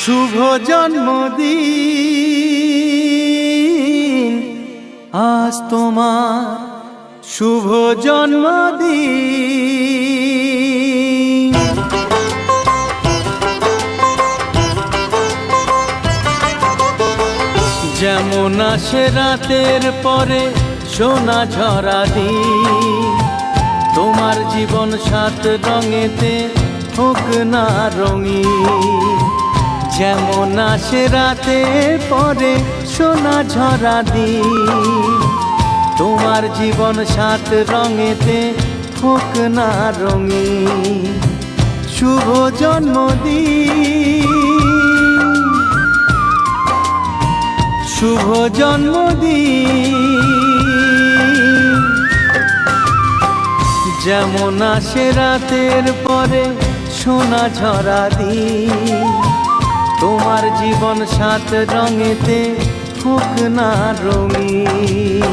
শুভ জন্মদিন আজ তোমার শুভ জন্মদিন। যেমন আসে রাতের পরে সোনা ঝরা দিন, তোমার জীবন সাত রঙেতে হোক না রঙিন। যেমন আসে রাতের পরে সোনা ঝরা দিন, তোমার জীবন সাত রঙেতে হোক না রঙিন। শুভ জন্মদিন, শুভ জন্মদিন। যেমন আসে রাতের পরে সোনা ঝরা দিন, তোমার জীবন সাত রঙেতে হোক না রঙিন।